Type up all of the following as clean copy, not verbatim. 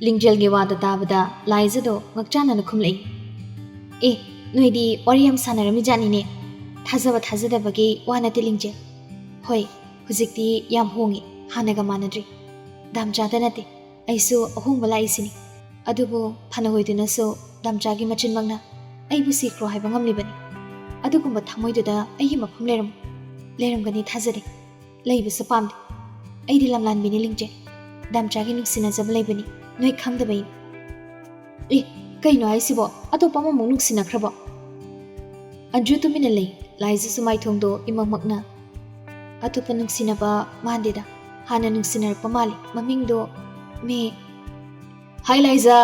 ꯂꯤꯡꯖꯦꯜꯒꯤ ꯋꯥꯗꯣ ꯇꯥꯕꯗ ꯂꯥꯏꯖꯗꯣ ꯉꯛꯆꯥꯟꯅꯅ ꯈꯨꯝꯂꯛꯏ꯫ ꯑꯦ ꯅꯣꯏꯗꯤ ꯋꯥꯔꯤ ꯌꯥꯝ ꯁꯥꯟꯅꯔꯝꯃꯤꯖꯥꯠꯅꯤꯅꯦ꯫ ꯊꯥꯖꯕ ꯊꯥꯖꯗꯕꯒꯤ ꯋꯥ ꯅꯠꯇꯦ ꯂꯤꯡꯖꯦꯜ꯫ ꯍꯣꯏ ꯍꯧꯖꯤꯛꯇꯤ ꯌꯥꯝ ꯍꯣꯡꯉꯤ, ꯍꯥꯟꯅꯒ ꯃꯥꯟꯅꯗ꯭ꯔꯤ꯫ ꯗꯥꯝꯆꯥꯗ ꯅꯠꯇꯦ ꯑꯩꯁꯨ ꯑꯍꯣꯡꯕ ꯂꯥꯛꯏꯁꯤꯅꯤ꯫ ꯑꯗꯨꯕꯨ ꯐꯅ ꯑꯣꯏꯗꯨꯅꯁꯨ ꯗꯥꯝꯆꯥꯒꯤ ꯃꯆꯤꯟꯃꯛꯅ ꯑꯩꯕꯨ ꯁꯤꯈ꯭ꯔꯣ ꯍꯥꯏꯕ ꯉꯝꯂꯤꯕꯅꯤ꯫ ꯑꯗꯨꯒꯨꯝꯕ ꯊꯃꯣꯏꯗꯨꯗ ꯑꯩꯒꯤ ꯃꯐꯝ ꯂꯩꯔꯝꯒꯅꯤ ꯊꯥꯖꯗꯦ, ꯂꯩꯕꯁꯨ ꯄꯥꯝꯗꯦ꯫ ꯑꯩꯗꯤ ꯂꯝꯂꯥꯟꯕꯤꯅꯤ ꯂꯤꯡꯖꯦꯜ, ꯗꯥꯝꯆꯥꯒꯤ ꯅꯨꯡꯁꯤꯅꯖꯕ ꯂꯩꯕꯅꯤ, ꯅꯣꯏ ꯈꯪꯗꯕꯩꯅꯤ꯫ ꯑꯦ ꯀꯩꯅꯣ ꯍꯥꯏꯁꯤꯕꯣ, ꯑꯇꯣꯞꯄ ꯑꯃꯃꯨꯛ ꯅꯨꯡꯁꯤꯅꯈ꯭ꯔꯕꯣ? ꯑꯟꯖꯨ ꯇꯨꯃꯤꯟꯅ ꯂꯩ, ꯂꯥꯏꯖꯁꯨ ꯃꯥꯏꯊꯣꯡꯗꯣ ꯏꯃꯛꯃꯛꯅ꯫ ꯑꯇꯣꯞꯄ ꯅꯨꯡꯁꯤꯅꯕ ꯃꯥꯟꯗꯦꯗ, ꯍꯥꯟꯅ ꯅꯨꯡꯁꯤꯅꯔꯛꯄ ꯃꯥꯜꯂꯤ, ꯃꯃꯤꯡꯗꯣ ꯃꯦ꯫ ꯍꯥꯏ ꯂꯥꯏꯖ!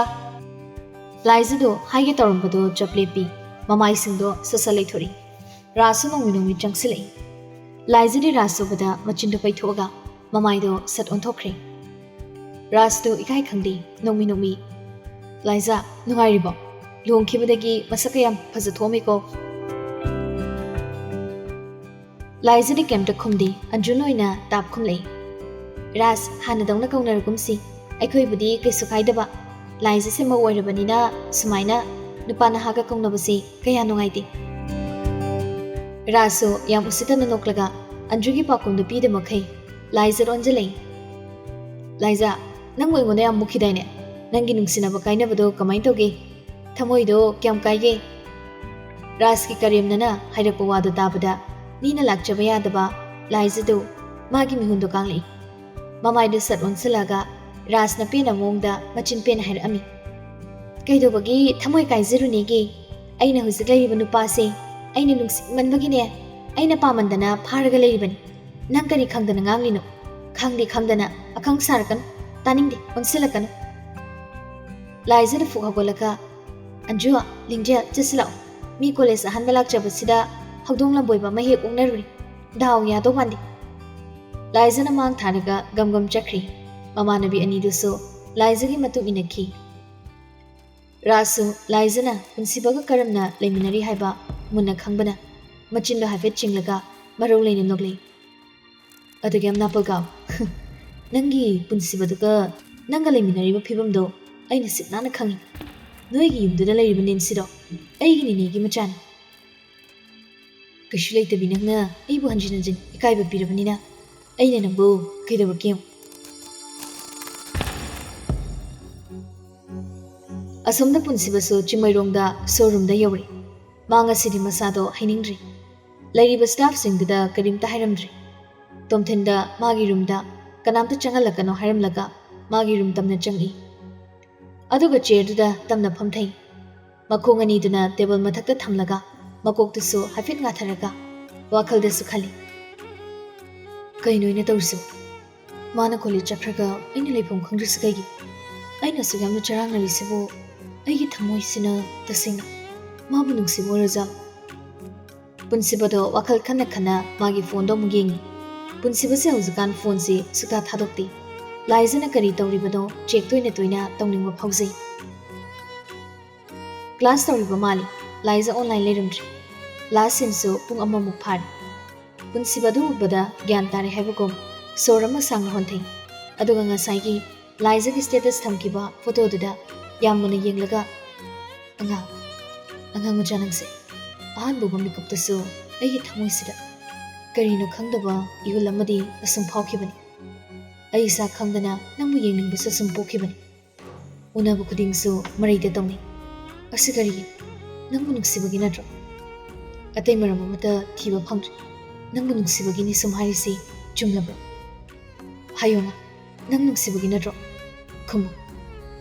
ꯂꯥꯏꯖꯗꯣ ꯍꯥꯏꯒꯦ ꯇꯧꯔꯝꯕꯗꯣ ꯆꯞ ꯂꯦꯞꯄꯤ, ꯃꯃꯥꯏꯁꯤꯡꯗꯣ ꯁꯠ ꯂꯩꯊꯣꯔꯛꯏ꯫ ꯔꯥꯖꯁꯨ ꯅꯣꯡꯃꯤ ꯆꯪꯁꯤꯜꯂꯛꯏ꯫ ꯂꯥꯏꯖꯗꯤ ꯔꯥꯖ ꯎꯕꯗ ꯃꯆꯤꯟꯗꯣ ꯄꯩꯊꯣꯛꯑꯒ ꯃꯃꯥꯏꯗꯣ ꯁꯠ ꯑꯣꯟꯊꯣꯛꯈ꯭ꯔꯦ꯫ ꯔꯥꯖꯇꯣ ꯏꯀꯥꯏ ꯈꯪꯗꯦ, ꯅꯣꯡꯃꯤ꯫ ꯂꯥꯏꯖ ꯅꯨꯡꯉꯥꯏꯔꯤꯕꯣ? ꯂꯨꯍꯣꯡꯈꯤꯕꯗꯒꯤ ꯃꯁꯛꯀ ꯌꯥꯝ ꯐꯖꯊꯣꯛꯑꯝꯃꯤꯀꯣ꯫ ꯂꯥꯏꯖꯗꯤ ꯀꯩꯝꯇ ꯈꯨꯝꯗꯦ, ꯑꯟꯖꯨꯅ ꯑꯣꯏꯅ ꯇꯥꯞ ꯈꯨꯝꯂꯛꯏ꯫ ꯔꯥꯖ ꯍꯥꯟꯅꯗꯧꯅ ꯀꯧꯅꯔꯒꯨꯝꯁꯤ, ꯑꯩꯈꯣꯏꯕꯨꯗꯤ ꯀꯩꯁꯨ ꯀꯥꯏꯗꯕ꯫ ꯂꯥꯏꯖꯁꯦ ꯃꯧ ꯑꯣꯏꯔꯕꯅꯤꯅ ꯁꯨꯃꯥꯏꯅ ꯅꯨꯄꯥ ꯅꯍꯥꯒ ꯀꯧꯅꯕꯁꯤ ꯀꯌꯥ ꯅꯨꯡꯉꯥꯏꯇꯦ꯫ ꯔꯥꯖꯁꯨ ꯌꯥꯝ ꯎꯁꯤꯠꯇꯅ ꯅꯣꯛꯂꯒ ꯑꯟꯖꯨꯒꯤ ꯄꯥꯎꯈꯨꯝꯗꯨ ꯄꯤꯗꯃꯈꯩ ꯂꯥꯏꯖꯗ ꯑꯣꯟꯖꯜꯂꯛꯏ꯫ ꯂꯥꯏꯖ ꯅꯪꯕꯨ ꯑꯩꯉꯣꯟꯗ ꯌꯥꯝ ꯃꯨꯛꯈꯤꯗꯥꯏꯅꯦ? ꯅꯪꯒꯤ ꯅꯨꯡꯁꯤꯅꯕ ꯀꯥꯏꯅꯕꯗꯣ ꯀꯃꯥꯏꯅ ꯇꯧꯒꯦ? ꯊꯃꯣꯏꯗꯣ ꯀꯌꯥꯝ ꯀꯥꯏꯒꯦ? ꯔꯥꯖꯀꯤ ꯀꯔꯦꯝꯅꯅ ꯍꯥꯏꯔꯛꯄ ꯋꯥꯗꯣ ꯇꯥꯕꯗ ꯃꯤꯅ ꯂꯥꯛꯆꯕ ꯌꯥꯗꯕ ꯂꯥꯏꯖꯗꯨ ꯃꯥꯒꯤ ꯃꯤꯍꯨꯟꯗꯣ ꯀꯥꯡꯂꯛꯏ꯫ ꯃꯃꯥꯏꯗꯨ ꯁꯠ ꯑꯣꯟꯁꯤꯜꯂꯒ ꯔꯥꯖꯅ ꯄꯦꯟꯅ ꯃꯑꯣꯡꯗ ꯃꯆꯤꯟ ꯄꯦꯟꯅ ꯍꯥꯏꯔꯛꯑꯝꯃꯤ꯫ ꯀꯩꯗꯧꯕꯒꯤ ꯊꯃꯣꯏ ꯀꯥꯏꯖꯔꯨꯅꯦꯒꯦ? ꯑꯩꯅ ꯍꯧꯖꯤꯛ ꯂꯩꯔꯤꯕ ꯅꯨꯄꯥꯁꯦ ꯑꯩꯅ ꯅꯨꯡꯁꯤꯃꯟꯕꯒꯤꯅꯦ, ꯑꯩꯅ ꯄꯥꯝꯃꯟꯗꯅ ꯐꯥꯔꯒ ꯂꯩꯔꯤꯕꯅꯤ꯫ ꯅꯪ ꯀꯔꯤ ꯈꯪꯗꯅ ꯉꯥꯡꯂꯤꯅꯣ? ꯈꯪꯗꯅ ꯑꯈꯪ ꯁꯥꯔꯛꯀꯅꯨ, ꯇꯥꯅꯤꯡꯗꯦ, ꯑꯣꯟꯁꯤꯜꯂꯛꯀꯅꯨ꯫ ꯂꯥꯏꯖꯅ ꯐꯨꯛ ꯍꯧꯒꯠꯂꯒ ꯑꯟꯖꯨ, ꯂꯤꯡꯖꯦꯜ ꯆꯠꯁꯤ ꯂꯥꯛꯑꯣ, ꯃꯤ ꯀꯣꯂꯦꯖ ꯑꯍꯥꯟꯕ ꯂꯥꯛꯆꯕꯁꯤꯗ ꯍꯧꯗꯣꯡ ꯂꯝꯕꯣꯏꯕ ꯑꯃ ꯍꯦꯛ ꯑꯣꯛꯅꯔꯨꯔꯤ, ꯗꯥꯎ ꯌꯥꯗꯧ ꯃꯥꯟꯗꯦ꯫ ꯂꯥꯏꯖꯅ ꯃꯥꯡ ꯊꯥꯔꯒ ꯒꯝ ꯆꯠꯈ꯭ꯔꯤ꯫ ꯃꯃꯥꯟꯅꯕꯤ ꯑꯅꯤꯗꯨꯁꯨ ꯂꯥꯏꯖꯒꯤ ꯃꯇꯨꯡ ꯏꯟꯅꯈꯤ꯫ ꯔꯥꯖꯁꯨ ꯂꯥꯏꯖꯅ ꯄꯨꯟꯁꯤꯕꯒ ꯀꯔꯝꯅ ꯂꯩꯃꯤꯟꯅꯔꯤ ꯍꯥꯏꯕ ꯃꯨꯟꯅ ꯈꯪꯕꯅ ꯃꯆꯤꯟꯗꯣ ꯍꯥꯏꯐꯦꯠ ꯆꯤꯡꯂꯒ ꯃꯔꯧ ꯂꯩꯅ ꯅꯣꯛꯂꯛꯏ꯫ ꯑꯗꯨꯒ ꯌꯥꯝ ꯅꯥꯄꯜꯒꯥꯎ, ꯅꯪꯒꯤ ꯄꯨꯟꯁꯤꯕꯗꯨꯒ ꯅꯪꯒ ꯂꯩꯃꯤꯟꯅꯔꯤꯕ ꯐꯤꯕꯝꯗꯣ ꯑꯩꯅ ꯁꯤꯠ ꯅꯥꯟꯅ ꯈꯪꯉꯤ꯫ ꯅꯣꯏꯒꯤ ꯌꯨꯝꯗꯨꯗ ꯂꯩꯔꯤꯕ ꯅꯦꯟꯁꯤꯗꯣ ꯑꯩꯒꯤ ꯅꯤꯅꯦꯒꯤ ꯃꯆꯥꯅꯤ꯫ ꯀꯩꯁꯨ ꯂꯩꯇꯕꯤ ꯅꯪꯅ ꯑꯩꯕꯨ ꯍꯟꯖꯤꯟ ꯏꯀꯥꯏꯕ ꯄꯤꯔꯕꯅꯤꯅ ꯑꯩꯅ ꯅꯪꯕꯨ ꯀꯩꯗꯧꯔꯛꯀꯦ ꯌꯦꯡꯉꯨ꯫ ꯑꯁꯣꯝꯗ ꯄꯨꯟꯁꯤꯕꯁꯨ ꯆꯤꯡꯃꯩꯔꯣꯡꯗ ꯁꯣꯔꯨꯝꯗ ꯌꯧꯔꯦ꯫ ꯃꯥ ꯉꯁꯤꯗꯤ ꯃꯁꯥꯗꯣ ꯍꯩꯅꯤꯡꯗ꯭ꯔꯤ꯫ ꯂꯩꯔꯤꯕ ꯁ꯭ꯇꯥꯐꯁꯤꯡꯗꯨꯗ ꯀꯔꯤꯝꯇ ꯍꯥꯏꯔꯝꯗ꯭ꯔꯤ꯫ ꯇꯣꯝꯊꯤꯟꯗ ꯃꯥꯒꯤ ꯔꯨꯝꯗ ꯀꯅꯥꯝꯇ ꯆꯪꯍꯜꯂꯛꯀꯅꯣ ꯍꯥꯏꯔꯝꯂꯒ ꯃꯥꯒꯤ ꯔꯨꯝ ꯇꯝꯅ ꯆꯪꯏ꯫ ꯑꯗꯨꯒ ꯆꯦꯌꯔꯗꯨꯗ ꯇꯝꯅ ꯐꯝꯊꯩ꯫ ꯃꯈꯣꯡ ꯑꯅꯤꯗꯨꯅ ꯇꯦꯕꯜ ꯃꯊꯛꯇ ꯊꯝꯂꯒ ꯃꯀꯣꯛꯇꯨꯁꯨ ꯍꯥꯏꯐꯦꯠ ꯉꯥꯊꯔꯒ ꯋꯥꯈꯜꯗꯁꯨ ꯈꯜꯂꯤ꯫ ꯀꯩꯅꯣ ꯑꯩꯅ ꯇꯧꯔꯤꯁꯤꯕꯣ? ꯃꯥꯅ ꯀꯣꯂꯦꯖ ꯆꯠꯈ꯭ꯔꯒ ꯑꯩꯅ ꯂꯩꯐꯝ ꯈꯪꯗ꯭ꯔꯤꯁꯤ ꯀꯩꯒꯤ? ꯑꯩꯅꯁꯨ ꯌꯥꯝꯅ ꯆꯔꯥꯡꯅꯔꯤꯁꯤꯕꯨ ꯑꯩꯒꯤ ꯊꯃꯣꯏꯁꯤꯅ ꯇꯁꯦꯡꯅ ꯃꯥꯕꯨ ꯅꯨꯡꯁꯤꯕ ꯑꯣꯏꯔꯖꯥꯠꯂꯣ? ꯄꯨꯟꯁꯤꯕꯗꯣ ꯋꯥꯈꯜ ꯈꯟꯅ ꯃꯥꯒꯤ ꯐꯣꯟꯗꯣ ꯑꯃꯨꯛ ꯌꯦꯡꯉꯤ꯫ ꯄꯨꯟꯁꯤꯕꯁꯦ ꯍꯧꯖꯤꯛꯀꯥꯟ ꯐꯣꯟꯁꯤ ꯁꯨꯛꯊꯥ ꯊꯥꯗꯣꯛꯇꯦ꯫ ꯂꯥꯏꯖꯅ ꯀꯔꯤ ꯇꯧꯔꯤꯕꯅꯣ ꯆꯦꯛ ꯇꯣꯏꯅ ꯇꯧꯅꯤꯡꯕ ꯐꯥꯎꯖꯩ꯫ ꯀ꯭ꯂꯥꯁ ꯇꯧꯔꯤꯕ ꯃꯥꯜꯂꯤ꯫ ꯂꯥꯏꯖ ꯑꯣꯟꯂꯥꯏꯟ ꯂꯩꯔꯝꯗ꯭ꯔꯤ꯫ ꯂꯥꯁ ꯁꯤꯟꯁꯨ ꯄꯨꯡ ꯑꯃꯃꯨꯛ ꯐꯥꯔꯦ꯫ ꯄꯨꯟꯁꯤꯕꯗꯨ ꯎꯕꯗ ꯒ꯭ꯌꯥꯟ ꯇꯥꯔꯦ ꯍꯥꯏꯕꯒꯨꯝ ꯁꯣꯔ ꯑꯃ ꯁꯥꯡꯅ ꯍꯣꯟꯊꯩ꯫ ꯑꯗꯨꯒ ꯉꯁꯥꯏꯒꯤ ꯂꯥꯏꯖꯒꯤ ꯁ꯭ꯇꯦꯇꯁ ꯊꯝꯈꯤꯕ ꯐꯣꯇꯣꯗꯨꯗ ꯌꯥꯝ ꯃꯨꯟꯅ ꯌꯦꯡꯂꯒ ꯑꯉꯥꯡ ꯃꯆꯥ ꯅꯪꯁꯦ, ꯑꯍꯥꯟꯕ ꯎꯕ ꯃꯤꯀꯨꯞꯇꯁꯨ ꯑꯩꯒꯤ ꯊꯃꯣꯏꯁꯤꯗ ꯀꯔꯤꯅꯣ ꯈꯪꯗꯕ ꯏꯍꯨꯜ ꯑꯃꯗꯤ ꯑꯁꯨꯝ ꯐꯥꯎꯈꯤꯕꯅꯤ꯫ ꯑꯩ ꯏꯁꯥ ꯈꯪꯗꯅ ꯅꯪꯕꯨ ꯌꯦꯡꯅꯤꯡꯕꯁꯨ ꯁꯨꯝ ꯄꯣꯛꯈꯤꯕꯅꯤ꯫ ꯎꯅꯕ ꯈꯨꯗꯤꯡꯁꯨ ꯃꯔꯩꯗ ꯇꯧꯅꯩ꯫ ꯑꯁꯤ ꯀꯔꯤꯒꯤ? ꯅꯪꯕꯨ ꯅꯨꯡꯁꯤꯕꯒꯤ ꯅꯠꯇ꯭ꯔꯣ? ꯑꯇꯩ ꯃꯔꯝ ꯑꯃꯠꯇ ꯊꯤꯕ ꯐꯪꯗ꯭ꯔꯤ꯫ ꯅꯪꯕꯨ ꯅꯨꯡꯁꯤꯕꯒꯤꯅꯤ ꯁꯨꯝ ꯍꯥꯏꯔꯤꯁꯤ ꯆꯨꯝꯂꯕ꯭ꯔꯣ? ꯍꯥꯏꯌꯣꯅ, ꯅꯪ ꯅꯨꯡꯁꯤꯕꯒꯤ ꯅꯠꯇ꯭ꯔꯣ? ꯈꯨꯝꯃꯨ,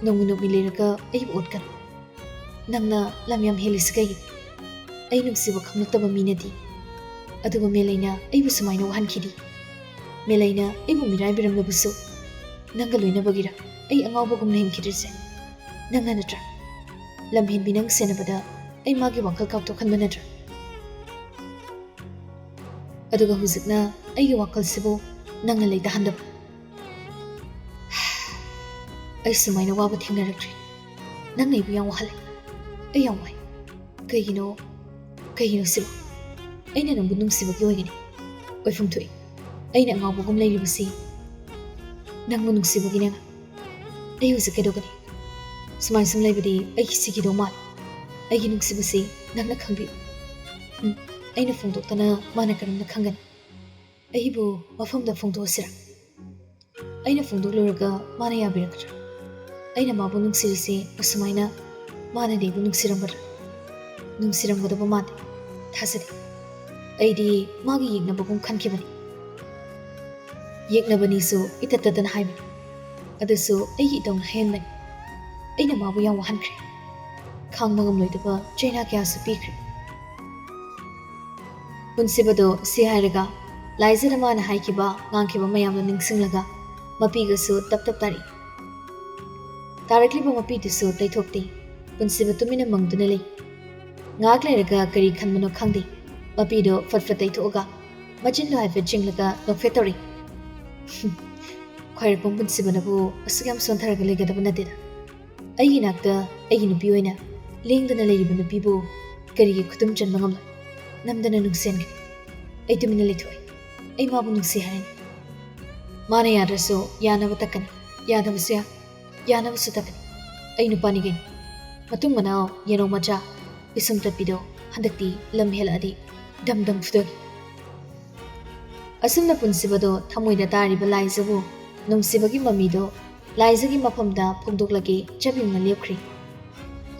ꯅꯣꯡꯃꯤ ꯂꯩꯔꯒ ꯑꯩꯕꯨ ꯑꯣꯠꯀꯅꯨ꯫ ꯅꯪꯅ ꯂꯝ ꯌꯥꯝ ꯍꯦꯜꯂꯤꯁꯤ ꯀꯩꯒꯤ? ꯑꯩ ꯅꯨꯡꯁꯤꯕ ꯈꯪꯂꯛꯇꯕ ꯃꯤꯅꯗꯤ ꯑꯗꯨꯒ ꯃꯦꯂꯩꯅ ꯑꯩꯕꯨ ꯁꯨꯃꯥꯏꯅ ꯋꯥꯍꯟꯈꯤꯗꯤ꯫ ꯃꯦꯂꯩꯅ ꯑꯩꯕꯨ ꯃꯤꯔꯥꯏꯕꯤꯔꯝꯂꯕꯁꯨ ꯅꯪꯒ ꯂꯣꯏꯅꯕꯒꯤꯔ ꯑꯩ ꯑꯉꯥꯎꯕꯒꯨꯝꯅ ꯍꯤꯡꯈꯤꯗ꯭ꯔꯤꯁꯦ? ꯅꯪꯅ ꯅꯠꯇ꯭ꯔꯥ? ꯂꯝꯍꯦꯟꯕꯤ ꯅꯪ ꯁꯦꯟꯅꯕꯗ ꯑꯩ ꯃꯥꯒꯤ ꯋꯥꯈꯜ ꯀꯥꯎꯊꯣꯛꯍꯟꯕ ꯅꯠꯇ꯭ꯔꯥ? ꯑꯗꯨꯒ ꯍꯧꯖꯤꯛꯅ ꯑꯩꯒꯤ ꯋꯥꯈꯜꯁꯤꯕꯨ ꯅꯪꯅ ꯂꯩꯇꯍꯟꯗꯕ꯫ ꯑꯩ ꯁꯨꯃꯥꯏꯅ ꯋꯥꯕ ꯊꯦꯡꯅꯔꯛꯇ꯭ꯔꯤ꯫ ꯅꯪꯅ ꯑꯩꯕꯨ ꯌꯥꯝ ꯋꯥꯍꯜꯂꯦ꯫ ꯑꯩ ꯌꯥꯝ ꯋꯥꯏ꯫ ꯀꯩꯒꯤꯅꯣ ꯁꯤꯕꯨ? ꯑꯩꯅ ꯅꯪꯕꯨ ꯅꯨꯡꯁꯤꯕꯒꯤ ꯑꯣꯏꯒꯅꯤ꯫ ꯑꯣꯏꯐꯝ ꯊꯣꯛꯏ꯫ ꯑꯩꯅ ꯑꯉꯥꯎꯕꯒꯨꯝ ꯂꯩꯔꯤꯕꯁꯤ ꯅꯪꯕꯨ ꯅꯨꯡꯁꯤꯕꯒꯤꯅꯦ꯫ ꯑꯩ ꯍꯧꯖꯤꯛ ꯀꯩꯗꯧꯒꯅꯤ? Sumai sum laibadi ai sigi do mal. Ai gi nuksibasi nangna khangbi. Aina phongdoktana mana karamna khangan. Ai bu mafamda phongdosira. Aina phongdokluraga mana yabirakra. Aina mabu nuksirisi asumaina mana debu nuksiramgadra. Nuksiramgadaba mate. Thasadi. Aidi magi yegnabagum khankibani. Yegnabani su itatatan haibani. Adasu aigi idong henbani. Aina mabu yang wahankre. Khang magam loidaba China kya su pikre. Punsibado si hairaga laizara mana haikiba ngangkiba mayamna ningsinglaga mapiga su tap tari. Tarakliba mapi dusu taithokti. Punsiba tumina mangduna lei. Ngak lairaga kari khanmano khangdi. Mapido fatfat taithoga machin lo haifa jinglaga nokfetori. Khairakpong punsiba nabu asugam sontharaga legadaba natida. Aigi nakta aigi nupi oina lengdana leiriba nupibu karigi khutum chanba ngamla. Namdana nungsiangani. Ai tumina leithoi. Ai mabu nungsi harin. Mana yadraso yanaba takani. Yadabasya yanaba sutakani. Ai nupani gani. Matung manao yano macha isum tatpido handakti lam heladi dam dam fudagi. Asumna punsibado thamoida tariba laizabu nungsibagi mamido laizagi mafamda phongdoklagi chabimna lepkhri.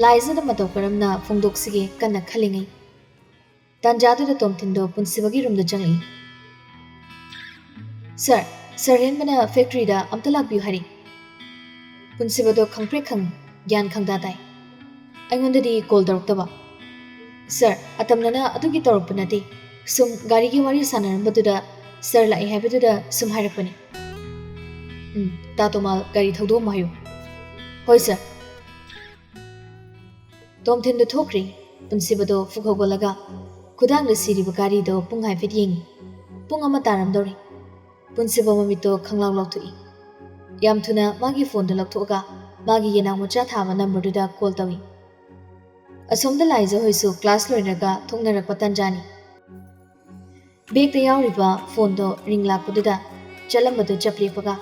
Laizada matau karamna phongdoksige kanna khalingai. Tanjadu tomtindo punsibagi rumda changli. Sir henbana factory da amta lakbiu hari. Punsibado khangpre khang gyan khangda tai. Aingondadi call taraktaba. Sir, atamnana adugi tarakpanati. Sum gari gi wari sanarambadуда sir lai haibaduda sum hairakpani. Tatomal gari thaudo mayu. Hoi sir. Tomtindo thokri punsibado fukhogolaga kudang da siriba gari do pung haifit yengi. Pung ama taramdori. Punsiba mamito khanglaw lauthui. Yam thuna magi phone da lakthoga magi yenang mocha thama number da call tawi. Asomda laiza hoisu class loinaga thongnarakpa tanjani. Bag da yawriba phone do ring lakpaduda chalambadu chaplepaga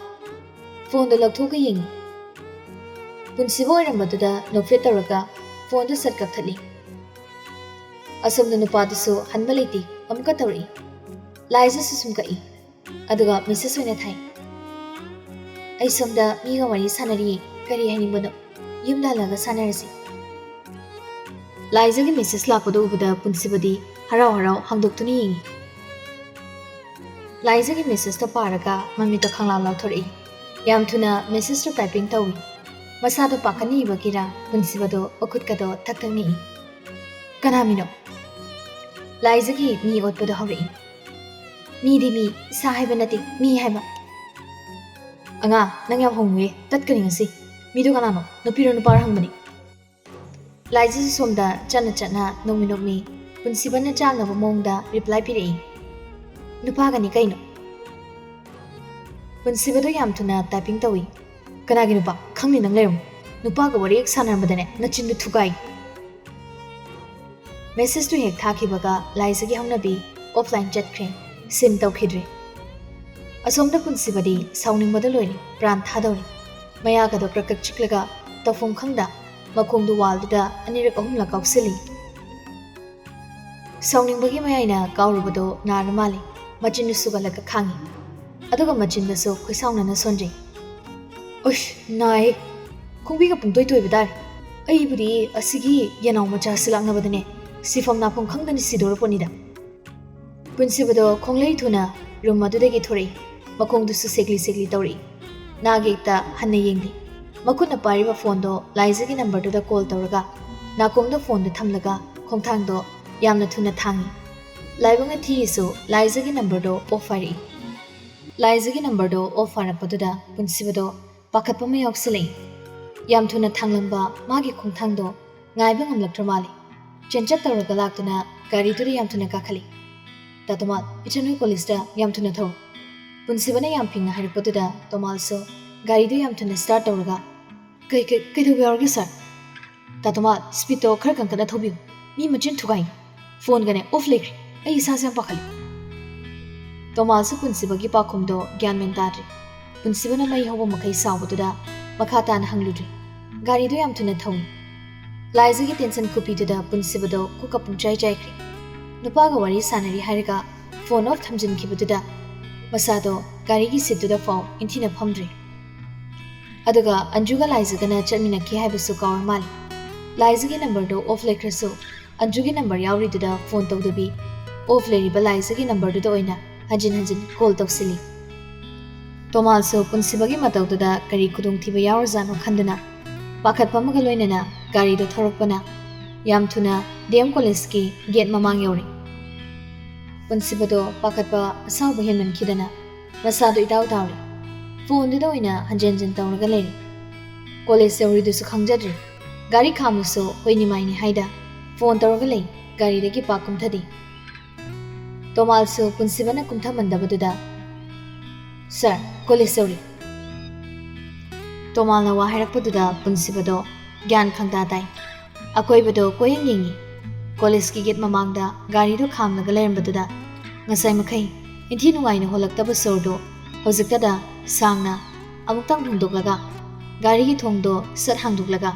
phone do lakthoga yengi. Punsiba oirambaduda nokfet taraga phone do sat kakthali. Asomda nupadasu hanba leiti amka tawri. Laiza susum kai. Aduga Mrs. Oina thai. Ai somda miga wari sanari kari hainibano yumda laga sanarasi. Laizagi Mrs. lakpado ubada punsibadi harau hangdoktuni yengi. Laizagi Mrs. to paraga mamito khanglaw lauthori. Yam thuna Mrs. to typing tawi. Masado pakani ibagira punsibado okutkado thakthangni. Kanamino. Laizagi mi otpado hori. Mi di mi sa haiba nati mi haiba. Anga nang yam hongwe tatkani ngasi. Mi do kanano nupiro nupar hangbani. Laiza somda chana nongmi punsibana changna mongda reply piri. Nupagani kaino. Punsibado yam thuna typing tawi. Kanagi nupa khangni nang lerum. Nupaga wari ek sanarmadane nachindu thugai. Message to hek thakibaga Laiza gi hangnabi offline chat kren. Sim taukhidre. Asomda punsibadi sauning madaloi pran thadori. Maya ga dokra kak chiklaga tafum khangda makongdu walduda anirak ahumla kausili. Sauning bagi mayaina kaurubado narmali machindu sugalaga khangi. Aduga machinda so khoisauna na sonje. Osh nai khongbiga pungtoi toi bidar. Ai budi asigi yanaw macha silangna badane sifam napong khangdani sidor ponida. Punsibado khonglei thuna room madudagi thori makongdusu segli tawri nagekta hanna yengdi makuna pariba phone do laizagi number do call tawraga nakongda phone do thamlaga khongthang do yamna thuna thangi laibanga thisu laizagi number do offari laizagi number do offara paduda punsibado pakhatpa ma yauksilei yam thuna thanglamba magi khongthang do ngaiba ngamlaktra chenchat tawraga laktuna gari turi yam thuna kakhali Tatomal, Ichanui College da yam thuna thau. Punsibana yam pinga haripatuda Tomal so gari do yam thuna start tawraga. Kai thobi aurge sir. Tatomal speed to khar kankana thobi. Mi machin thugai. Phone gane off lekri. Ai isa se pakhali. Tomal so punsibagi pakhum do gyan men tadri. Punsibana mai hobo makai sawbuda makha tan hangludri. ꯒꯥꯔꯤꯗꯣ ꯌꯥꯝ ꯊꯨꯅ ꯊꯧꯏ ꯂꯥꯏꯖꯒꯤ tension ꯈꯨꯄꯤꯗꯨꯗ ꯄꯨꯟꯁꯤꯕꯗꯣ ꯀꯨꯛꯀ ꯄꯨꯡꯆꯥꯏ ꯆꯥꯏꯈ꯭ꯔꯦ ꯅꯨꯄꯥꯒ ꯋꯥꯔꯤ ꯁꯥꯟꯅꯔꯤ ꯍꯥꯏꯔꯒ phone of ꯊꯝꯖꯤꯟꯈꯤꯕꯗꯨꯗ ꯃꯁꯥꯗꯣ ꯒꯥꯔꯤꯒꯤ ꯁꯤꯠꯇꯨꯗ ꯐꯥꯎ ꯏꯟꯊꯤꯅ ꯐꯝꯗ꯭ꯔꯦ ꯑꯗꯨꯒ ꯑꯟꯖꯨꯒ ꯂꯥꯏꯖꯒꯅ ꯆꯠꯃꯤꯟꯅꯈꯤ ꯍꯥꯏꯕꯁꯨ ꯀꯥꯎꯔ ꯃꯥꯜꯂꯤ ꯂꯥꯏꯖꯒꯤ ꯅꯝꯕꯔꯗꯣ ꯑꯣꯐ ꯂꯩꯈ꯭ꯔꯁꯨ ꯑꯟꯖꯨꯒꯤ ꯅꯝꯕꯔ ꯌꯥꯎꯔꯤꯗꯨꯗ ꯐꯣꯟ ꯇꯧꯗꯕꯤ ꯑꯣꯐ ꯂꯩꯔꯤꯕ ꯂꯥꯏꯖꯒꯤ ꯅꯝꯕꯔꯗꯨꯗ ꯑꯣꯏꯅ ꯍꯟꯖꯤꯟ ꯍꯟꯖꯤन ꯀꯣꯜ ꯇꯧꯁꯤꯜꯂꯤ ꯇꯣꯃꯥꯜꯁꯨ ꯄꯨꯟꯁꯤꯕꯒꯤ ꯃꯇꯧꯗꯨꯗ ꯀꯔꯤ ꯈꯨꯗꯣꯡꯊꯤꯕ ꯌꯥꯎꯔꯖꯥꯠꯅꯣ ꯈꯟꯗꯨꯅ ꯄꯥꯈꯠꯄ ꯑꯃꯒ ꯂꯣꯏꯅꯅ ꯒꯥꯔꯤꯗꯣ ꯊꯧꯔꯛꯄꯅ ꯌꯥꯝ ꯊꯨꯅ ꯗꯤꯑꯦꯝ ꯀꯣꯂꯦꯖꯀꯤ ꯒꯦꯠ ꯃꯃꯥꯡ ꯌꯧꯔꯦ ꯄꯨꯟꯁꯤꯕꯗꯣ ꯄꯥꯈꯠꯄ ꯑꯁꯥꯎꯕ ꯍꯦꯟꯃꯟꯈꯤꯗꯅ ꯃꯁꯥꯗꯣ ꯏꯇꯥꯎ ꯇꯥꯎꯔꯦ ꯐꯣꯟꯗꯨꯗ ꯑꯣꯏꯅ ꯍꯟꯖꯤꯟ ꯍꯟꯖꯤꯟ ꯇꯧꯔꯒ ꯂꯩꯔꯦ ꯀꯣꯂꯦꯖ ꯌꯧꯔꯤꯗꯨꯁꯨ ꯈꯪꯖꯗ꯭ꯔꯦ ꯒꯥꯔꯤ ꯈꯥꯝꯂꯁꯨ ꯍꯣꯏꯅꯤꯃꯥꯏꯅꯤ ꯍꯥꯏꯗ ꯐꯣꯟ ꯇꯧꯔꯒ ꯂꯩ ꯒꯥꯔꯤꯗꯒꯤ ꯄꯥꯛ ꯀꯨꯝꯊꯗꯦ ꯇꯣꯃꯥꯜꯁꯨ ꯄꯨꯟꯁꯤꯕꯅ ꯀꯨꯝꯊꯃꯟꯗꯕꯗꯨꯗ ꯁꯔ ꯀꯣꯂꯦꯖ ꯌꯧꯔꯤ ꯇꯣꯃꯥꯜꯅ ꯋꯥ ꯍꯥꯏꯔꯛꯄꯗꯨꯗ ꯄꯨꯟꯁꯤꯕꯗꯣ ꯒ꯭ꯌꯥꯟ ꯈꯪꯇꯥ ꯇꯥꯏ ꯑꯀꯣꯏꯕꯗꯣ ꯀꯣꯏꯌꯦꯡ ꯌꯦꯡꯉꯤ ꯀꯣꯂꯦꯖꯀꯤ ꯒꯦꯠ ꯃꯃꯥꯡꯗ ꯒꯥꯔꯤꯗꯣ ꯈꯥꯝꯂꯒ ꯂꯩꯔꯝꯕꯗꯨꯗ ꯉꯁꯥꯏ ꯃꯈꯩ ꯏꯟꯊꯤ ꯅꯨꯡꯉꯥꯏꯅ ꯍꯣꯜꯂꯛꯇꯕ ꯁꯣꯔꯗꯣ ꯍꯧꯖꯤꯛꯇꯗ ꯁꯥꯡꯅ ꯑꯃꯨꯛꯇꯪ ꯍꯣꯡꯗꯣꯛꯂꯒ ꯒꯥꯔꯤꯒꯤ ꯊꯣꯡꯗꯣ ꯁꯠ ꯍꯥꯡꯗꯣꯛꯂꯒ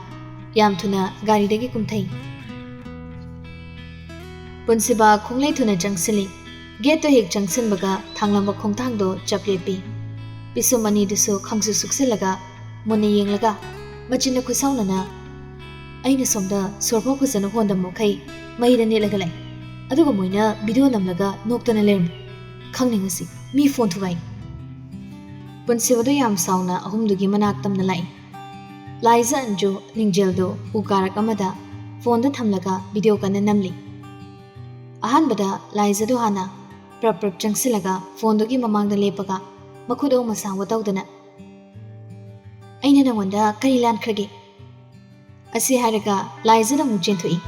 ꯌꯥꯝ ꯊꯨꯅ ꯒꯥꯔꯤꯗꯒꯤ ꯀꯨꯝꯊꯩ ꯄꯨꯟꯁꯤꯕ ꯈꯣꯡꯂꯩ ꯊꯨꯅ ꯆꯪꯁꯤꯜꯂꯤ ꯒꯦꯠꯇꯣ ꯍꯦꯛ ꯆꯪꯁꯤꯟꯕꯒ ꯊꯥꯡꯂꯝꯕ ꯈꯣꯡꯊꯥꯡꯗꯣ ꯆꯞ ꯂꯦꯞꯄꯤ ꯄꯤꯁꯨꯝ ꯑꯅꯤꯗꯨꯁꯨ ꯈꯪꯁꯨ ꯁꯨꯛꯆꯤꯜꯂꯒ ꯃꯨꯟꯅ ꯌꯦꯡꯂꯒ ꯃꯆꯤꯟꯅ ꯈꯨꯠꯁꯥꯎꯅꯅ ꯑꯩꯅ ꯁꯣꯝꯗ ꯁꯣꯔꯐꯥꯎ ꯐꯖꯅ ꯍꯣꯟꯗꯕ ꯃꯈꯩ ꯃꯩꯗ ꯅꯦꯠꯂꯒ ꯂꯩ ꯑꯗꯨꯒ ꯃꯣꯏꯅ ꯚꯤꯗꯤꯑꯣ ꯅꯝꯂꯒ ꯅꯣꯛꯇꯅ ꯂꯩꯔꯝꯃꯤ ꯈꯪꯅꯤꯡꯉꯁꯤ ꯃꯤ ꯐꯣꯟ ꯊꯨꯒꯥꯏ ꯄꯨꯟꯁꯤꯕꯗꯣ ꯌꯥꯝ ꯁꯥꯎꯅ ꯑꯍꯨꯝꯗꯨꯒꯤ ꯃꯅꯥꯛ ꯇꯝꯅ ꯂꯥꯛꯏ ꯂꯥꯏꯖ ꯑꯟꯖꯨ ꯂꯤꯡꯖꯦꯜꯗꯣ ꯎ ꯀꯥꯔꯛ ꯑꯃꯗ ꯐꯣꯟꯗ ꯊꯝꯂꯒ ꯚꯤꯗꯤꯑꯣ ꯀꯟꯅ ꯅꯝꯂꯤ ꯑꯍꯥꯟꯕꯗ ꯂꯥꯏꯖꯗꯣ ꯍꯥꯟꯅ ꯄ꯭ꯔꯞ ꯄ꯭ꯔꯞ ꯆꯪꯁꯤꯜꯂꯒ ꯐꯣꯟꯗꯨꯒꯤ ꯃꯃꯥꯡꯗ ꯂꯦꯞꯄꯒ ꯃꯈꯨꯠ ꯑꯣꯡ ꯃꯁꯥꯡꯕ ꯇꯧꯗꯅ ꯑꯩꯅ ꯅꯉꯣꯟꯗ ꯀꯔꯤ ꯂꯥꯟꯈ꯭ꯔꯒꯦ ꯑꯁꯤ ꯍꯥꯏꯔꯒ ꯂꯥꯏꯖꯗ ꯑꯃꯨꯛ ꯆꯦꯟꯊꯣꯛꯏ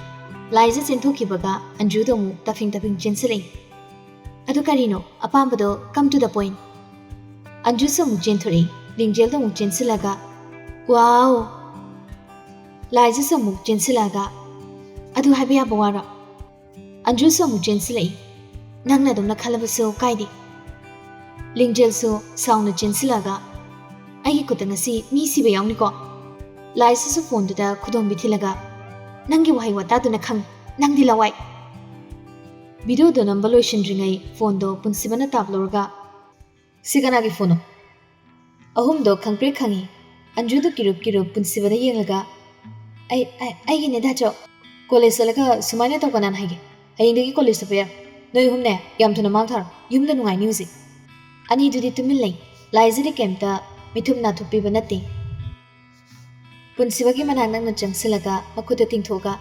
ꯂꯥꯏꯖ ꯆꯦꯟꯊꯣꯛꯈꯤꯕꯒ ꯑꯟꯖꯨꯗꯣ ꯑꯃꯨꯛ ꯇꯐꯤꯡ ꯇꯐꯤꯡ ꯆꯦꯟꯁꯤꯜꯂꯛꯏ ꯑꯗꯨ ꯀꯔꯤꯅꯣ ꯑꯄꯥꯝꯕꯗꯣ ꯀꯝ ꯇꯨ ꯗ ꯄꯣꯏꯟ ꯑꯟꯖꯨꯁꯨ ꯑꯃꯨꯛ ꯆꯦꯟꯊꯣꯛꯏ ꯂꯤꯡꯖꯦꯜꯗ ꯑꯃꯨꯛ ꯆꯦꯟꯁꯤꯜꯂꯒ ꯋꯥꯎ ꯂꯥꯏꯖꯁꯨ ꯑꯃꯨꯛ ꯆꯦꯟꯁꯤꯜꯂꯒ ꯑꯗꯨ ꯍꯥꯏꯕ ꯌꯥꯕ ꯋꯥꯔꯣ ꯑꯟꯖꯨꯁꯨ ꯑꯃꯨꯛ ꯆꯦꯟꯁꯤꯜꯂꯛꯏ ꯅꯪꯅ ꯑꯗꯨꯝꯅ ꯈꯜꯂꯕꯁꯨ ꯀꯥꯏꯗꯦ ꯂꯤꯡꯖꯦꯜꯁꯨ ꯁꯥꯎꯅ ꯆꯦꯟꯁꯤꯜꯂꯒ ꯑꯩꯒꯤ ꯈꯨꯠꯇ ꯉꯁꯤ ꯃꯤ ꯁꯤꯕ ꯌꯥꯎꯅꯤꯀꯣ ꯂꯥꯏꯖꯁꯨ ꯐꯣꯟꯗꯨꯗ ꯈꯨꯗꯣꯡꯕꯤ ꯊꯤꯜꯂꯒ ꯅꯪꯒꯤ ꯋꯥꯍꯩ ꯋꯥꯇꯥꯗꯨꯅ ꯈꯪ ꯅꯪꯗꯤ ꯂꯋꯥꯏ ꯚꯤꯗꯤꯑꯣꯗꯣ ꯅꯝꯕ ꯂꯣꯏꯁꯤꯟꯗ꯭ꯔꯤꯉꯩ ꯐꯣꯟꯗꯣ ꯄꯨꯟꯁꯤꯕꯅ ꯇꯥꯞ ꯂꯧꯔꯒ ꯁꯤ ꯀꯅꯥꯒꯤ ꯐꯣꯟꯅꯣ ꯑꯍꯨꯝꯗꯣ ꯈꯪꯄ꯭ꯔꯦꯛ ꯈꯪꯉꯤ ꯑꯟꯖꯨꯗꯣ ꯀꯤꯔꯨꯞ ꯀꯤꯔꯨꯞ ꯄꯨꯟꯁꯤꯕꯗ ꯌꯦꯡꯂꯒ ꯑꯩꯒꯤꯅꯦ ꯗꯥꯆꯧ ꯀꯣꯂꯦꯖ ꯆꯠꯂꯒ ꯁꯨꯃꯥꯏꯅ ꯇꯧ ꯀꯅꯥꯅ ꯍꯥꯏꯒꯦ ꯍꯌꯦꯡꯗꯒꯤ ꯀꯣꯂꯦꯖ ꯆꯠꯄ ꯌꯥꯏ ꯅꯣꯏ ꯑꯍꯨꯝꯅꯦ ꯌꯥꯝ ꯊꯨꯅ ꯃꯥꯡꯊꯥꯔꯣ ꯌꯨꯝꯗ ꯅꯨꯡꯉꯥꯏꯅꯤ ꯍꯧꯖꯤꯛ ꯑꯅꯤꯗꯨꯗꯤ ꯇꯨꯃꯤꯟ ꯂꯩ ꯂꯥꯏꯖꯗꯤ ꯀꯩꯝꯇ ꯃꯤꯊꯨꯞ ꯅꯥꯊꯣꯛꯄꯤꯕ ꯅꯠꯇꯦ ꯄꯨꯟꯁꯤꯕꯒꯤ ꯃꯅꯥꯛ ꯅꯛꯅ ꯆꯪꯁꯤꯜꯂꯒ ꯃꯈꯨꯠꯇ ꯇꯤꯡꯊꯣꯛꯑꯒ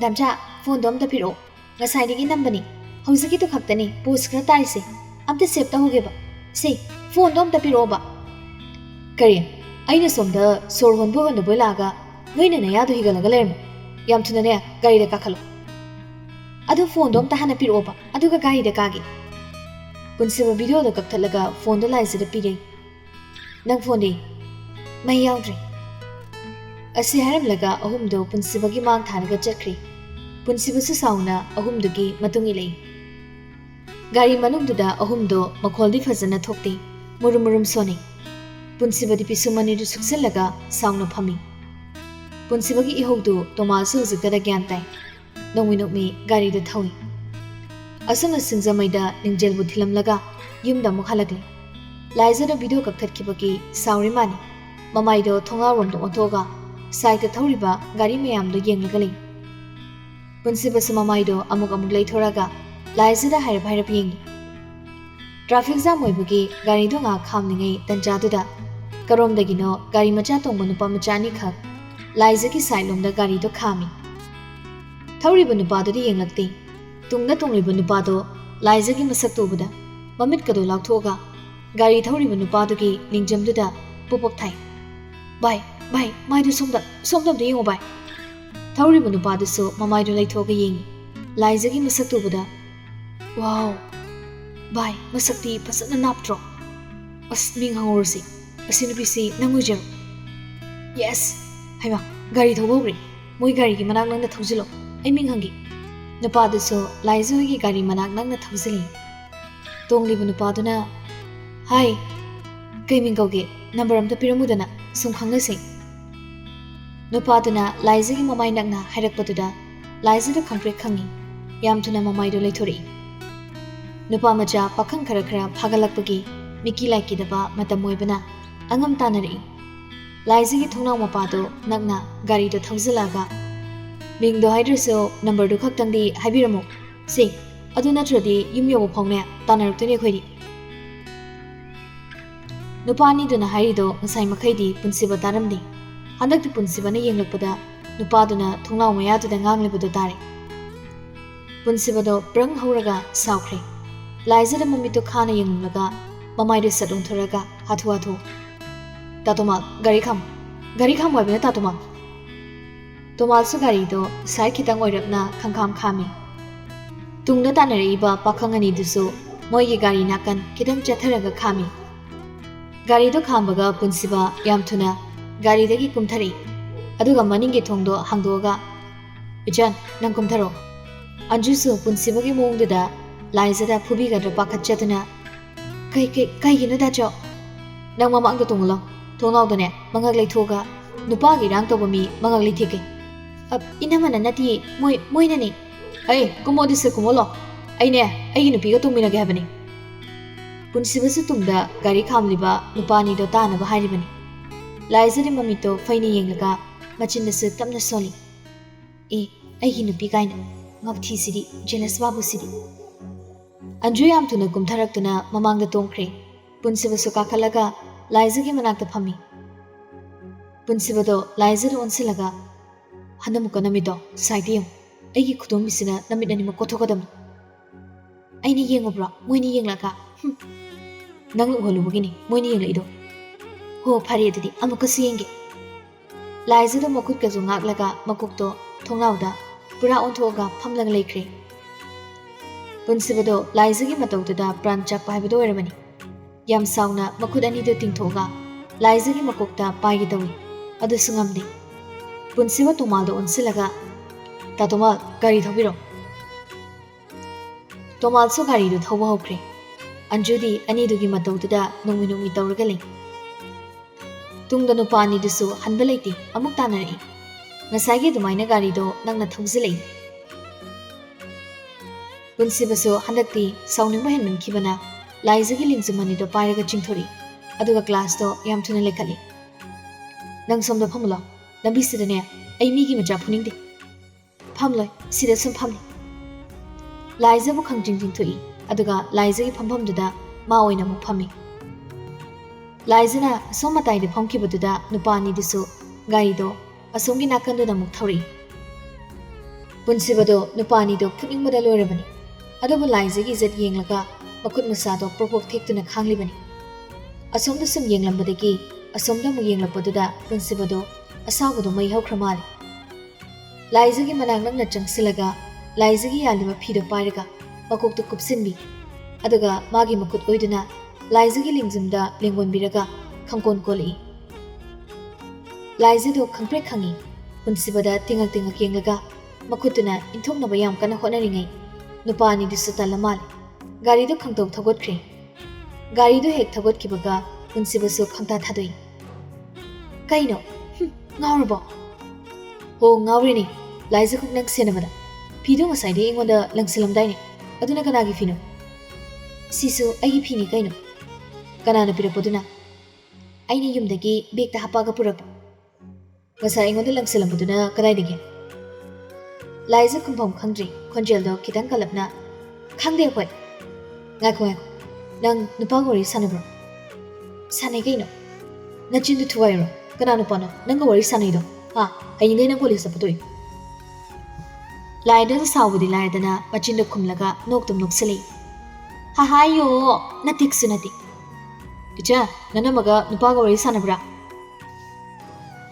ꯗꯥꯝꯆꯥ ꯐꯣꯟꯗꯣ ꯑꯝꯇ ꯄꯤꯔꯛꯑꯣ ꯉꯁꯥꯏꯗꯒꯤ ꯅꯝꯕꯅꯤ ꯍꯧꯖꯤꯛꯀꯤꯗꯨ ꯈꯛꯇꯅꯤ ꯄꯣꯁ ꯈꯔ ꯇꯥꯔꯤꯁꯦ ꯑꯝꯇ ꯁꯦꯞ ꯇꯧꯍꯧꯒꯦꯕ ꯁꯤ ꯐꯣꯟꯗꯣ ꯑꯝꯇ ꯄꯤꯔꯛꯑꯣꯕ ꯀꯔꯤ ꯑꯩꯅ ꯁꯣꯝꯗ ꯁꯣꯔ ꯍꯣꯟꯕ ꯍꯣꯟꯗꯕꯣꯏ ꯂꯥꯛꯑꯒ ꯅꯣꯏꯅ ꯅꯌꯥꯗꯣ ꯍꯤꯒꯠꯂꯒ ꯂꯩꯔꯝꯃꯦ ꯌꯥꯝ ꯊꯨꯅꯅꯦ ꯒꯥꯔꯤꯗ ꯀꯥꯈꯠꯂꯣ ꯑꯗꯨ ꯐꯣꯟꯗꯣ ꯑꯝꯇ ꯍꯥꯟꯅ ꯄꯤꯔꯛꯑꯣꯕ ꯑꯗꯨꯒ ꯒꯥꯔꯤꯗ ꯀꯥꯒꯦ ꯄꯨꯟꯁꯤꯕ ꯚꯤꯗꯤꯑꯣꯗꯣ ꯀꯛꯊꯠꯂꯒ ꯐꯣꯟꯗꯣ ꯂꯥꯏꯖꯗ ꯄꯤꯔꯦ ꯅꯪ ꯐꯣꯟꯗꯤ ꯃꯩ ꯌꯥꯎꯗ꯭ꯔꯦ ꯑꯁꯤ ꯍꯥꯏꯔꯝꯂꯒ ꯑꯍꯨꯝꯗꯣ ꯄꯨꯟꯁꯤꯕꯒꯤ ꯃꯥꯡ ꯊꯥꯔꯒ ꯆꯠꯈ꯭ꯔꯤ ꯄꯨꯟꯁꯤꯕꯁꯨ ꯁꯥꯎꯅ ꯑꯍꯨꯝꯗꯨꯒꯤ ꯃꯇꯨꯡ ꯏꯜꯂꯛꯏ ꯒꯥꯔꯤ ꯃꯅꯨꯡꯗꯨꯗ ꯑꯍꯨꯝꯗꯣ ꯃꯈꯣꯜꯗꯤ ꯐꯖꯅ ꯊꯣꯛꯇꯦ ꯃꯨꯔꯨꯝ ꯃꯨꯔꯨꯝ ꯁꯣꯟꯅꯩ ꯄꯨꯟꯁꯤꯕꯗꯤ ꯄꯤꯁꯨꯝ ꯑꯅꯤꯗꯨ ꯁꯨꯛꯆꯤꯜꯂꯒ ꯁꯥꯎꯅ ꯐꯝꯃꯤ ꯄꯨꯟꯁꯤꯕꯒꯤ ꯏꯍꯧꯗꯨ ꯇꯣꯃꯥꯜꯁꯨ ꯍꯧꯖꯤꯛꯇꯗ ꯒ꯭ꯌꯥꯟ ꯇꯥꯏ ꯅꯣꯡꯃꯤ ꯅꯣꯡꯃꯤ ꯒꯥꯔꯤꯗ ꯊꯧꯏ ꯑꯁꯨꯝꯅ ꯁꯤꯡꯖꯃꯩꯗ ꯂꯤꯡꯖꯦꯜꯕꯨ ꯊꯤꯜꯂꯝꯂꯒ ꯌꯨꯝꯗ ꯑꯃꯨꯛ ꯍꯜꯂꯛꯂꯤ ꯂꯥꯏꯖꯗ ꯚꯤꯗꯤꯑꯣ ꯀꯛꯊꯠꯈꯤꯕꯒꯤ ꯁꯥꯎꯔꯤ ꯃꯥꯅꯤ ꯃꯃꯥꯏꯗꯣ ꯊꯣꯡꯅꯥꯎꯔꯣꯝꯗ ꯑꯣꯟꯊꯣꯛꯑꯒ ꯁꯥꯏꯗꯇ ꯊꯧꯔꯤꯕ ꯒꯥꯔꯤ ꯃꯌꯥꯝꯗꯣ ꯌꯦꯡꯂꯒ ꯂꯩ ꯄꯨꯟꯁꯤꯕꯁꯨ ꯃꯃꯥꯏꯗꯣ ꯑꯃꯨꯛ ꯑꯃꯨꯛ ꯂꯩꯊꯣꯔꯒ ꯂꯥꯏꯖꯗ ꯍꯥꯏꯔꯞ ꯍꯥꯏꯔꯞ ꯌꯦꯡꯉꯤ ꯇ꯭ꯔꯥꯐꯤꯛ ꯖꯥꯝ ꯑꯣꯏꯕꯒꯤ ꯒꯥꯔꯤꯗꯣ ꯉꯥꯏꯍꯥꯛ ꯈꯥꯝꯂꯤꯉꯩ ꯇꯟꯖꯥꯗꯨꯗ ꯀꯔꯣꯝꯗꯒꯤꯅꯣ ꯒꯥꯔꯤ ꯃꯆꯥ ꯇꯣꯡꯕ ꯅꯨꯄꯥ ꯃꯆꯥ ꯑꯅꯤꯈꯛ ꯂꯥꯏꯖꯒꯤ ꯁꯥꯏꯠꯂꯣꯝꯗ ꯒꯥꯔꯤꯗꯣ ꯈꯥꯝꯃꯤ ꯊꯧꯔꯤꯕ ꯅꯨꯄꯥꯗꯨꯗꯤ ꯌꯦꯡꯂꯛꯇꯦ ꯇꯨꯡꯗ ꯇꯣꯡꯂꯤꯕ ꯅꯨꯄꯥꯗꯣ ꯂꯥꯏꯖꯒꯤ ꯃꯁꯛꯇ ꯎꯕꯗ ꯃꯃꯤꯠꯀꯗꯣ ꯂꯥꯎꯊꯣꯛꯑꯒ ꯒꯥꯔꯤ ꯊꯧꯔꯤꯕ ꯅꯨꯄꯥꯗꯨꯒꯤ ꯂꯤꯡꯖꯝꯗꯨꯗ ꯄꯣꯄꯣꯞ ꯊꯥꯏ ꯚꯥꯏ ꯃꯥꯏꯗꯨ ꯁꯣꯝꯗ ꯑꯝꯇ ꯌꯦꯡꯉꯣ ꯚꯥꯏ ꯊꯧꯔꯤꯕ ꯅꯨꯄꯥꯗꯨꯁꯨ ꯃꯃꯥꯏꯗꯣ ꯂꯩꯊꯣꯛꯑꯒ ꯌꯦꯡꯉꯤ ꯂꯥꯏꯖꯒꯤ ꯃꯁꯛꯇ ꯎꯕꯗ ꯋꯥꯎ ꯚꯥꯏ ꯃꯁꯛꯇꯤ ꯐꯖꯅ ꯅꯥꯞꯇ꯭ꯔꯣ ꯑꯁ ꯃꯤꯡ ꯍꯪꯍꯧꯔꯁꯤ ꯑꯁꯤ ꯅꯨꯄꯤꯁꯤ ꯅꯪ ꯑꯣꯏꯖꯔꯣ ꯌꯦꯁ ꯍꯩꯃꯥ ꯒꯥꯔꯤ ꯊꯧꯕ ꯍꯧꯔꯦ ꯃꯣꯏ ꯒꯥꯔꯤꯒꯤ ꯃꯅꯥꯛ ꯅꯪꯅ ꯊꯧꯖꯤꯜꯂꯣ ꯑꯩ ꯃꯤꯡ ꯍꯪꯒꯦ ꯅꯨꯄꯥꯗꯨꯁꯨ ꯂꯥꯏꯖ ꯍꯣꯏꯒꯤ ꯒꯥꯔꯤ ꯃꯅꯥꯛ ꯅꯪꯅ ꯊꯧꯖꯤꯜꯂꯤ ꯇꯣꯡꯂꯤꯕ ꯅꯨꯄꯥꯗꯨꯅ ꯍꯥꯏ ꯀꯩ ꯃꯤꯡ ꯀꯧꯒꯦ ꯅꯝꯕꯔ ꯑꯝꯇ ꯄꯤꯔꯝꯃꯨꯗꯅ ꯁꯨꯝ ꯈꯪꯅꯁꯦ नुपादुना लाइजगी ममाई नकना हायरकपदुदा लाइजदा खंप्रेक खंगी याम थुना ममाईदो लेथोरी नुपा मचा पाखंग खरा खरा फागलकपगी मिकी लाइकिदबा मतम मोइबना अंगम तानरी लाइजगी थोंनाव मपादो नकना गारीदो थौजलागा मिंगदो हाइड्रसो नंबरदो खक्तंगदी हाइबिरमो से अदु नत्रदी युम योबो फौने तानरक्तने खोइदी नुपानी दुना हाइरिदो ngसाई मखैदी पुनसिबा तारमदी हंदक्ति पुनसिबाना येंगलकपदा नुपादुना थोंनाव मयादुदा nganglibado तारे पुनसिबादो प्रंग हौरगा साउख्रे लाइजदा ममितो खाना येंगलगा ममाइदो सदोंथरगा हाथु हाथु तातोमाल गारी खाम वाइबना तातोमाल तोमालसु गारीदो साइ खितंग ओइरकना खंखाम खामी तुंगना तानरेइबा पाखंग अनिदुसु मोइगी गारी नाकन खितंग चथरगा खामी गारीदो खामबगा पुनसिबा याम थुना गारीदगी कुमथरी अदुगा मनिंगी थोंदो हांदोगा इचन नंग कुमथरो अंजुसु पुनसिबगी मोंगदुदा लाइजदा फुबीगद्र पाखतचतुना कईगिनो दाचो नंग ममांगदो तोंगलो थोंनावदने मंगक लेथोगा नुपागी रांग तोबो मी मंगक लेथेके अब इनमना नती मोइननी ऐ कुमोदिसे कुमोलो ऐने ऐगी नुपीगा तुंगमिनगे हाबनी पुनसिबसु तुंगदा गारी खामलिबा नुपानीदो तानबा हारिबनी लाइजदि ममितो फैनी येंगलगा मचिनदसु तमना सोली ए ऐगी नुपी गाइना ngapthi jealous babu sidi anju yam tuna kumtharak tuna mamangda tongkhre punsiba su kakhalaga laizagi manakta phami punsiba do laizar onsilaga hanamuka namido saidiyam aigi khudom bisina namit ani makothogadam aini yengobra moini yenglaga nanglu holubugini moini yenglaido ho phari adidi amuka siyenge laizado makut kazu ngak makukto thongnauda pura onthoga phamlang leikre punsibado laizagi matawda pran chakpa habido eramani yam sauna makut ani do tingthoga laizagi makokta paigi dawi adu sungamdi punsiba tomal do onsilaga tatomal gari thobiro tomal so gari do thoba hokre anjudi ani dugi matawda nongmi tawraga le tungda no pani dusu hanba leiti amuk tanari ngasagi dumaina gari do nangna thongsilei punsibaso handakti sauningba henman khibana laizagi lingjumani do pairaga chingthori aduga class do yam thuna lekhali nang somda phamulo lambi sidane ai migi macha phuningdi phamloi sida sum phamli laizabu khangjing thoi aduga laizagi phampham duda ma oina mu phami laizana somatai de phamkibaduda nupani disu gari do asomgi nakanda namuk thori punsibado nupani do phuning bada loirabani adobu laizagi zat yenglaga makut masa do propok thektuna khanglibani asomda sum yenglambadagi asomda mu yenglapaduda punsibado asawado mai hokramali laizagi manang nangna changsilaga laizagi yaliba phido pairaga makok to kupsinbi aduga magi makut oiduna laizagi lingjumda lengonbiraga khangkon koli laizado khangpre khangi punsibada tingak yenglaga makutuna inthokna bayam kana honaringai nupani disutalamal gari do khangtau thogotkhre gari do hek thogot kibaga punsibasu khangta thadoi kaino ngawrbo ho ngawrini laiza khuk nang senamada phido ngasai de ingoda langsilamdaini aduna kana gi phino sisu agi phini kaino kana na pirapoduna aini yumdagi bekta hapaga purak ngasai ingoda langsilambuduna kadai dege laiza kumpham khangdri khonjel do kitang kalapna khangde hoi ngakho nang nupa gori sanabro sanai kaino nachindu thuwairo kana nupano nanga wari sanai do ha ayingai nang police apatoi laida sawudi laidana machinda khumlaga noktum noksali ha hayo natik sunati kicha nanamaga nupa gori sanabra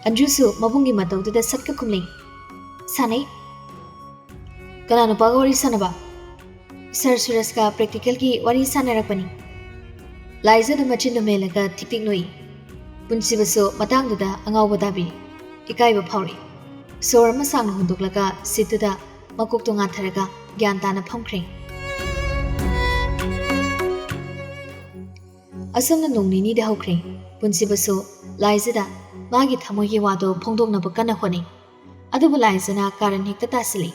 anjusu mabungi matawda satka khumlei sanai kana nupa gori sanaba sir suraska practical ki wari sanarakpani laiza da machinda melaga tiktik noi punsibaso matangduda angawba dabi ikaiba phawri sor ma sangna hunduklaga situda makok to ngatharaga gyan tana phamkhre asomna nongnini da hokre punsibaso laiza da मागी थमोगी वादो फोंदोंनब कन्ना होनी अदुबु लाइजना कारण हेक्ता Tassili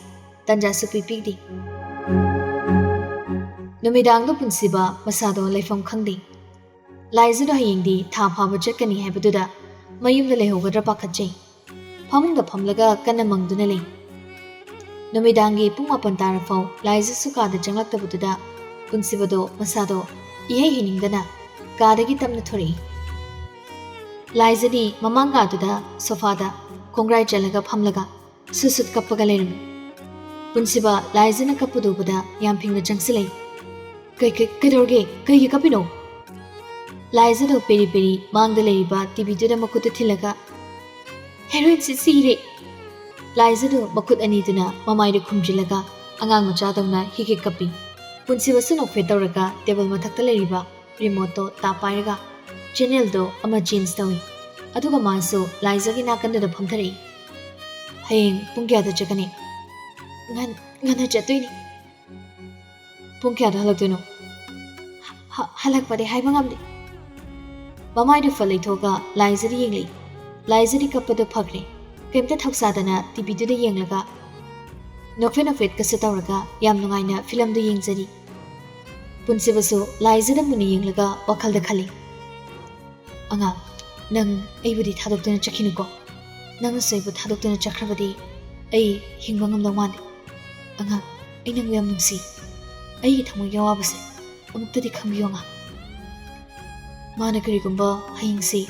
तंजा soupy Pidi नुमिदांगदो पुंसिबा मसादो लेफम खंगदी लाइजदो हयेंदी था फाबा चकनी हैबदुदा मयुमदा लेहोगद्रा पाखतजै फमुंगदा फमलगा कन्ना मंगदुना ले नुमिदांगी पुंग 8 ताराफाव lies सुकादा जंगलक्तबदुदा पुंसिबदो मसादो इहे हिनिंगदना कादगी तमना थोरी लाइजनी ममांगादुदा सोफादा कोंग्राय चलगा फमलगा सुसुत कप्पगा लेरम पुंसिबा लाइजना कप्पुदुबदा याम फिंगना चंगसिलै कईदौरगे कई कपिनो लाइजदो पेरी पेरी मांगदा लेरिबा टीवीदुदा मकुत थिलगा हेरोइन से सीरे लाइजदो मकुत अनीदुना ममाइदे खुमजिलगा अंगांग मचादौना हिगे कपी पुंसिबसु नोफे तौरगा टेबल मथक्ता लेरिबा रिमोटो ता पाइरगा चैनल अमा चेंज तौई अदुगा मासु लाइजगी नाकंदुदा फमथरई हयेंग पुंग क्यादा चकने ngana chattoini pung kya da halaktoino halak pade haiba ngamde mamai de falai thoga laizari yengli laizari kapado phagre kemta thoksadana tv du de yenglaga nokfe nokfet ka setauraga yam nungai na film du yengjari punsibasu laizara muni yenglaga wakal da khali anga nang aibudi thadokdana chakhinu ko nang soibu thadokdana chakhrabadi ai hingba ngamdau mane anga ainang yam nungsi ai thamoi yawabase amukta khangbiyo nga mana karigumba hayingsi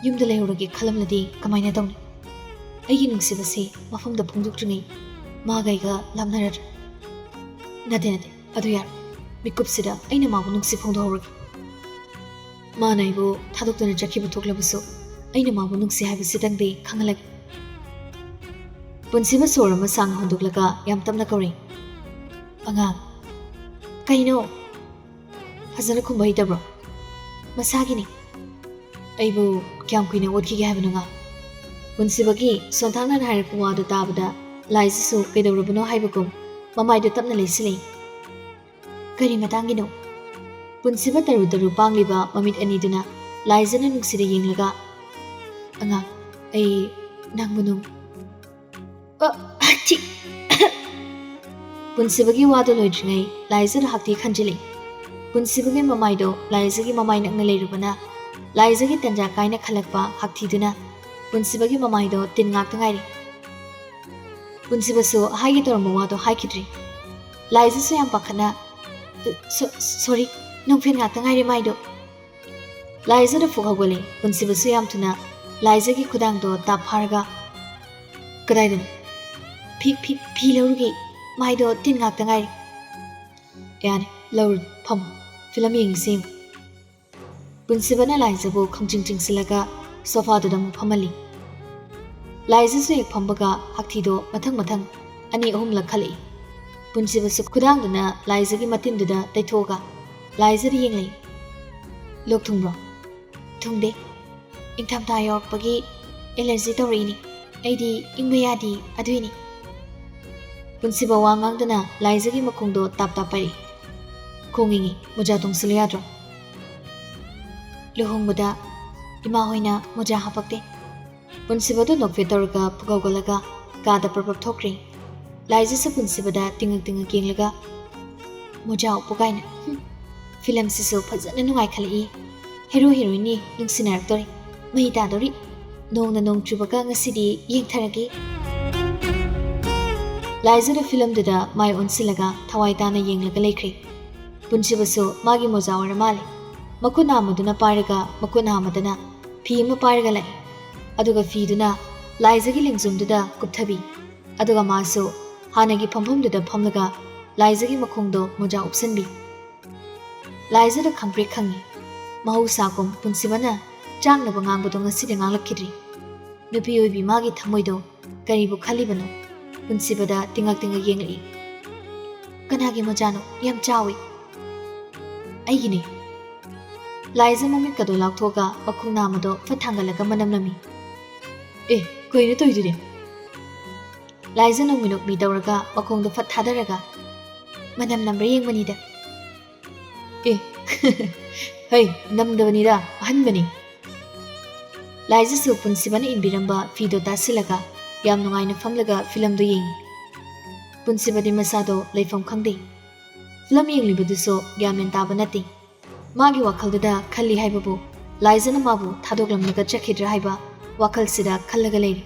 yumda leurage khalamladi kamaina tawni ai nungsi base mafamda phungdukringai magaiga lamnarar nade adu yar mikupsida aina mabu nungsi phungdorag mana ibu thadokdana jakhibu thoklabusu aina mabu nungsi habisi dangde khangalag पुंसिबा सोरम सांग हंदुकलगा याम तमना कौरी अंगा कईनो फजन खुंबा हितब्रो मसागिनी अइबु क्याम कुइना ओदखिगे हाबनुगा पुंसिबगी सोंथांगना हायरपु वादो ताबदा लाइजसु कैदौरबनो हाइबकुम ममाइदो तमना लेसिले करी मतांगिनो पुंसिबा तरु तरु पांगलिबा ममित अनिदुना लाइजना नुक्सिदे येंगलगा अंगा अइ नांगबुनु पुंसिबगी वादो लोइद्रिङै लाइजर हाक्ति खंजिले पुंसिबगी ममाइदो लाइजगी ममाइ नंगना लेरुबना लाइजगी तंजा काइना खलकपा हाक्तिदुना पुंसिबगी ममाइदो तिन ngakta ngairi पुंसिबसु हाइगे तोरम वादो हाइखिद्रि लाइजसु याम पाखना सॉरी नंफेन ngakta ngairi माइदो लाइजर फुगौगले पुंसिबसु याम थुना लाइजगी खुदांगदो ताफारगा कदाइदन फी लौरुगे माइदो तिन ngakta ngairi याने लौर फम फिल्म येंगसे पुंसिबना लाइजबो खंजिंग सिलगा सोफा दुदम फमली लाइजसु एक फमबगा हाक्थिदो मथंग मथंग अनि अहुम लखले पुंसिबसु खुदांगदना लाइजगी मतिनदुदा तैथोगा लाइजरी येंगले लोक थुंब्रो थुंदे इंथम तायोपगी एलर्जी तौरिनी ऐदी इंगबयादी अदुइनी पुंसिबा वांगांगदना लाइजगी मखोंदो ताप तापरी खोंगिंगी मोजा तोंसले याद्रो लुहोंगबदा इमा होइना मोजा हापक्ते पुंसिबदो नोकफे तौरगा पुगौगलगा कादा प्रपप थोक्रे लाइजस पुंसिबदा तिंगक येंगलगा मोजा उपुगाइना फिल्म सिसु फजन नुंगाइ खलई हेरो हेरोइनी नुंसिनारक्तोरी मही तादोरी नोंगना नोंग चुबगा ngasidi yengtharagi लाइजर फिल्म दुदा माइ ओनसिलगा थवाइ ताना येंगलगा लेख्रे पुंसिबसु मागी मोजा ओर माले मकुना मदुना पारगा मकुना मदना फी म पारगा लाई अदुगा फीदुना लाइजगी लिंगजुमदुदा कुपथबी अदुगा मासु हानगी फमफमदुदा फमलगा लाइजगी मखोंदो मोजा उपसनबी लाइजर खंप्रे खंगी महौसाकुम पुंसिबना चांगनबा ngangbdo ngaside nganglakidri nupi oibi magi thamoido karibu khalibano पुंसिबदा तिंगक येंगली कनागी मजानो याम चावी अइगिने लाइजा ममित कदो लाउथोगा मखुंग नामदो फथांगलगा मनम नमी ए कोइने तोइदुदे लाइजा नोमिनोक मी तौरगा मखोंदो फथादरगा मनम नंबर येंगबनीदा ए हे नमदबनीदा अहनबनी ꯂꯥꯏꯖꯁꯨ ꯄꯨꯟꯁꯤꯕꯅ ꯏꯟꯕꯤꯔꯝꯕ ꯐꯤꯗꯣ ꯇꯥꯁꯤꯜꯂꯒ ꯌꯥꯝ ꯅꯨꯡꯉꯥꯏꯅ ꯐꯝꯂꯒ ꯐꯤꯂꯝꯗꯨ ꯌꯦꯡꯉꯤ꯫ ꯄꯨꯟꯁꯤꯕꯗꯤ ꯃꯁꯥꯗꯣ ꯂꯩꯐꯝ ꯈꯪꯗꯦ꯫ ꯐꯤꯂꯝ ꯌꯦꯡꯂꯤꯕꯗꯨꯁꯨ ꯒ꯭ꯌꯥꯟ ꯃꯦꯟ ꯇꯥꯕ ꯅꯠꯇꯦ꯫ ꯃꯥꯒꯤ ꯋꯥꯈꯜꯗꯨꯗ ꯈꯜꯂꯤ ꯍꯥꯏꯕꯕꯨ ꯂꯥꯏꯖꯅ ꯃꯥꯕꯨ ꯊꯥꯗꯣꯛꯂꯝꯂꯒ ꯆꯠꯈꯤꯗ꯭ꯔꯥ ꯍꯥꯏꯕ ꯋꯥꯈꯜꯁꯤꯗ ꯈꯜꯂꯒ ꯂꯩꯔꯤ꯫